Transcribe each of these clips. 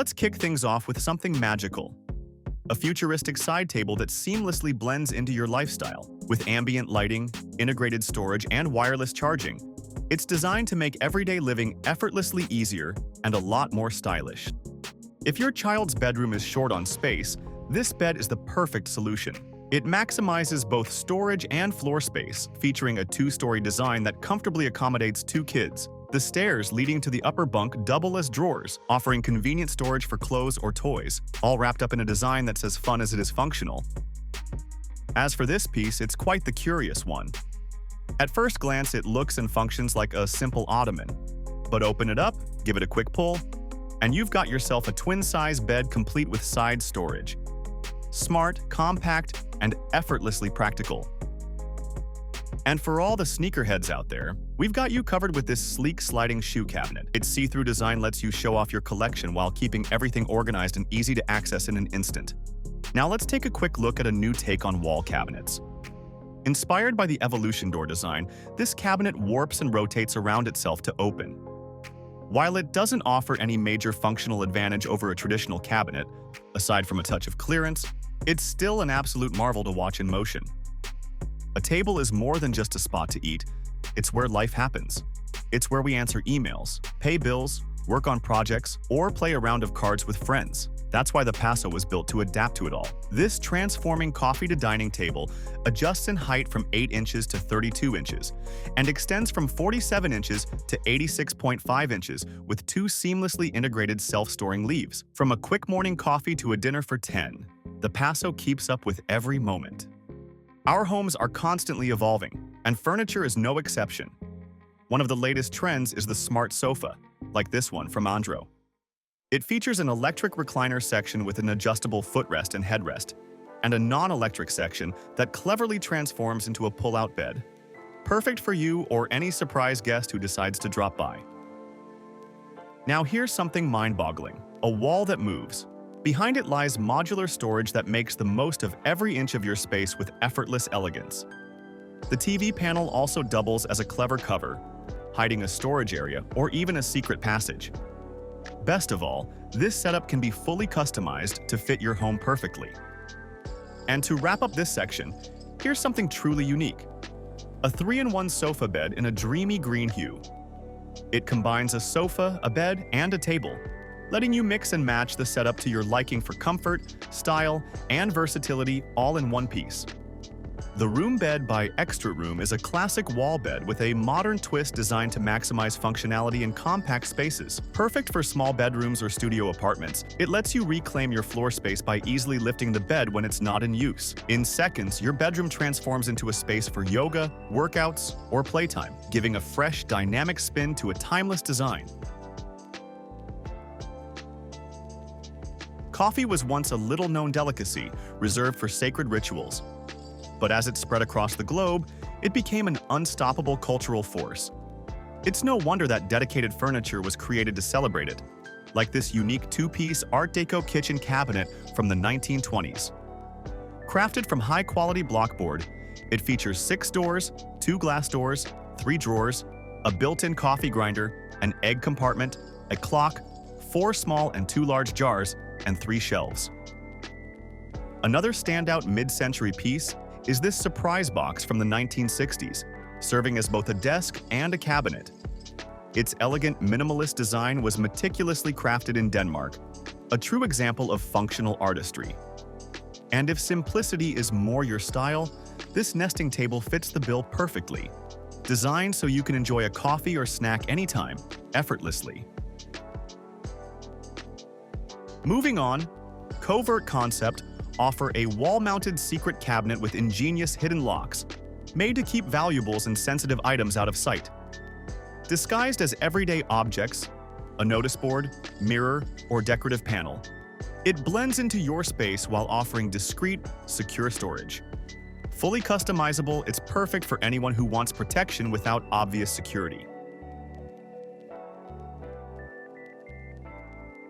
Let's kick things off with something magical. A futuristic side table that seamlessly blends into your lifestyle. With ambient lighting, integrated storage, and wireless charging, it's designed to make everyday living effortlessly easier and a lot more stylish. If your child's bedroom is short on space, this bed is the perfect solution. It maximizes both storage and floor space, featuring a two-story design that comfortably accommodates two kids. The stairs leading to the upper bunk double as drawers, offering convenient storage for clothes or toys, all wrapped up in a design that's as fun as it is functional. As for this piece, it's quite the curious one. At first glance, it looks and functions like a simple ottoman. But open it up, give it a quick pull, and you've got yourself a twin-size bed complete with side storage. Smart, compact, and effortlessly practical. And for all the sneakerheads out there, we've got you covered with this sleek sliding shoe cabinet. Its see-through design lets you show off your collection while keeping everything organized and easy to access in an instant. Now let's take a quick look at a new take on wall cabinets. Inspired by the Evolution door design, this cabinet warps and rotates around itself to open. While it doesn't offer any major functional advantage over a traditional cabinet, aside from a touch of clearance, it's still an absolute marvel to watch in motion. A table is more than just a spot to eat, it's where life happens. It's where we answer emails, pay bills, work on projects, or play a round of cards with friends. That's why the Paso was built to adapt to it all. This transforming coffee-to-dining table adjusts in height from 8 inches to 32 inches and extends from 47 inches to 86.5 inches with two seamlessly integrated self-storing leaves. From a quick morning coffee to a dinner for 10, the Paso keeps up with every moment. Our homes are constantly evolving, and furniture is no exception. One of the latest trends is the smart sofa, like this one from Andro. It features an electric recliner section with an adjustable footrest and headrest, and a non-electric section that cleverly transforms into a pull-out bed. Perfect for you or any surprise guest who decides to drop by. Now here's something mind-boggling: a wall that moves. Behind it lies modular storage that makes the most of every inch of your space with effortless elegance. The TV panel also doubles as a clever cover, hiding a storage area or even a secret passage. Best of all, this setup can be fully customized to fit your home perfectly. And to wrap up this section, here's something truly unique: a 3-in-1 sofa bed in a dreamy green hue. It combines a sofa, a bed, and a table, letting you mix and match the setup to your liking for comfort, style, and versatility all in one piece. The Room Bed by Extra Room is a classic wall bed with a modern twist designed to maximize functionality in compact spaces. Perfect for small bedrooms or studio apartments, it lets you reclaim your floor space by easily lifting the bed when it's not in use. In seconds, your bedroom transforms into a space for yoga, workouts, or playtime, giving a fresh, dynamic spin to a timeless design. Coffee was once a little-known delicacy, reserved for sacred rituals. But as it spread across the globe, it became an unstoppable cultural force. It's no wonder that dedicated furniture was created to celebrate it, like this unique two-piece Art Deco kitchen cabinet from the 1920s. Crafted from high-quality blockboard, it features 6 doors, 2 glass doors, 3 drawers, a built-in coffee grinder, an egg compartment, a clock, 4 small and 2 large jars, and 3 shelves. Another standout mid-century piece is this surprise box from the 1960s, serving as both a desk and a cabinet. Its elegant minimalist design was meticulously crafted in Denmark, a true example of functional artistry. And if simplicity is more your style, this nesting table fits the bill perfectly. Designed so you can enjoy a coffee or snack anytime, effortlessly. Moving on, Covert Concept offer a wall-mounted secret cabinet with ingenious hidden locks, made to keep valuables and sensitive items out of sight. Disguised as everyday objects, a notice board, mirror, or decorative panel, it blends into your space while offering discreet, secure storage. Fully customizable, it's perfect for anyone who wants protection without obvious security.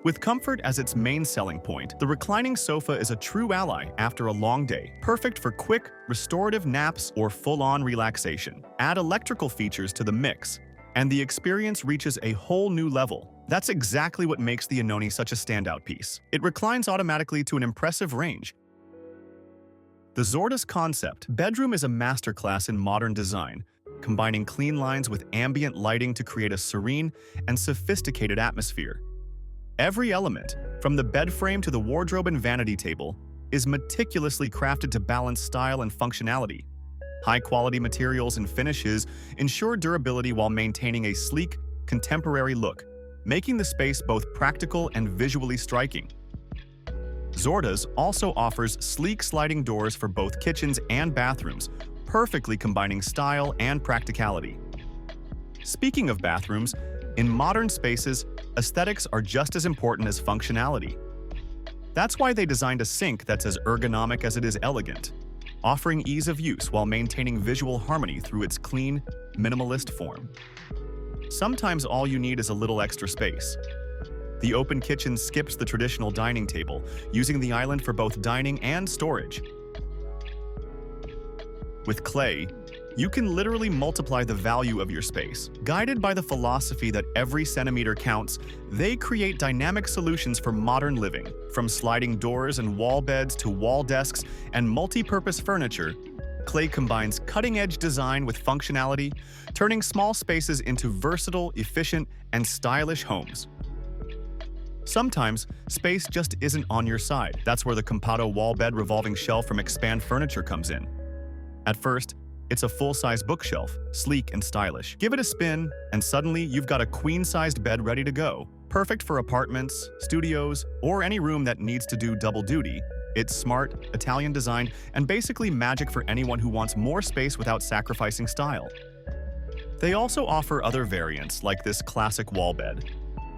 With comfort as its main selling point, the reclining sofa is a true ally after a long day, perfect for quick, restorative naps or full-on relaxation. Add electrical features to the mix, and the experience reaches a whole new level. That's exactly what makes the Anoni such a standout piece. It reclines automatically to an impressive range. The Zorda's concept bedroom is a masterclass in modern design, combining clean lines with ambient lighting to create a serene and sophisticated atmosphere. Every element, from the bed frame to the wardrobe and vanity table, is meticulously crafted to balance style and functionality. High-quality materials and finishes ensure durability while maintaining a sleek, contemporary look, making the space both practical and visually striking. Zorda's also offers sleek sliding doors for both kitchens and bathrooms, perfectly combining style and practicality. Speaking of bathrooms, in modern spaces, aesthetics are just as important as functionality. That's why they designed a sink that's as ergonomic as it is elegant, offering ease of use while maintaining visual harmony through its clean, minimalist form. Sometimes all you need is a little extra space. The open kitchen skips the traditional dining table, using the island for both dining and storage. With Clay, you can literally multiply the value of your space. Guided by the philosophy that every centimeter counts, they create dynamic solutions for modern living. From sliding doors and wall beds to wall desks and multi-purpose furniture, Clay combines cutting-edge design with functionality, turning small spaces into versatile, efficient, and stylish homes. Sometimes, space just isn't on your side. That's where the Compado wall bed revolving shelf from Expand Furniture comes in. At first, it's a full-size bookshelf, sleek and stylish. Give it a spin, and suddenly you've got a queen-sized bed ready to go. Perfect for apartments, studios, or any room that needs to do double duty. It's smart, Italian designed, and basically magic for anyone who wants more space without sacrificing style. They also offer other variants like this classic wall bed.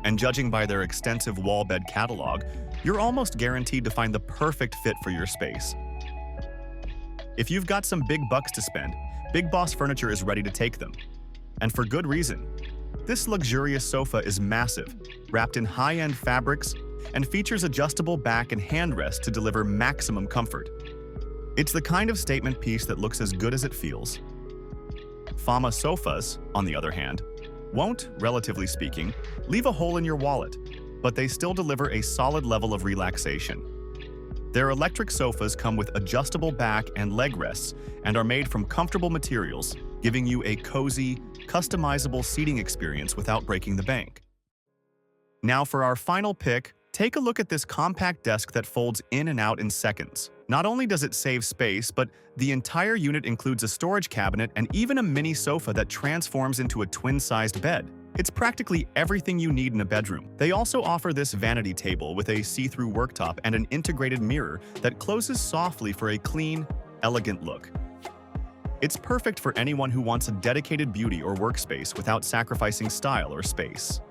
And judging by their extensive wall bed catalog, you're almost guaranteed to find the perfect fit for your space. If you've got some big bucks to spend, Big Boss Furniture is ready to take them. And for good reason. This luxurious sofa is massive, wrapped in high-end fabrics, and features adjustable back and handrests to deliver maximum comfort. It's the kind of statement piece that looks as good as it feels. Fama sofas, on the other hand, won't, relatively speaking, leave a hole in your wallet, but they still deliver a solid level of relaxation. Their electric sofas come with adjustable back and leg rests and are made from comfortable materials, giving you a cozy, customizable seating experience without breaking the bank. Now for our final pick, take a look at this compact desk that folds in and out in seconds. Not only does it save space, but the entire unit includes a storage cabinet and even a mini sofa that transforms into a twin-sized bed. It's practically everything you need in a bedroom. They also offer this vanity table with a see-through worktop and an integrated mirror that closes softly for a clean, elegant look. It's perfect for anyone who wants a dedicated beauty or workspace without sacrificing style or space.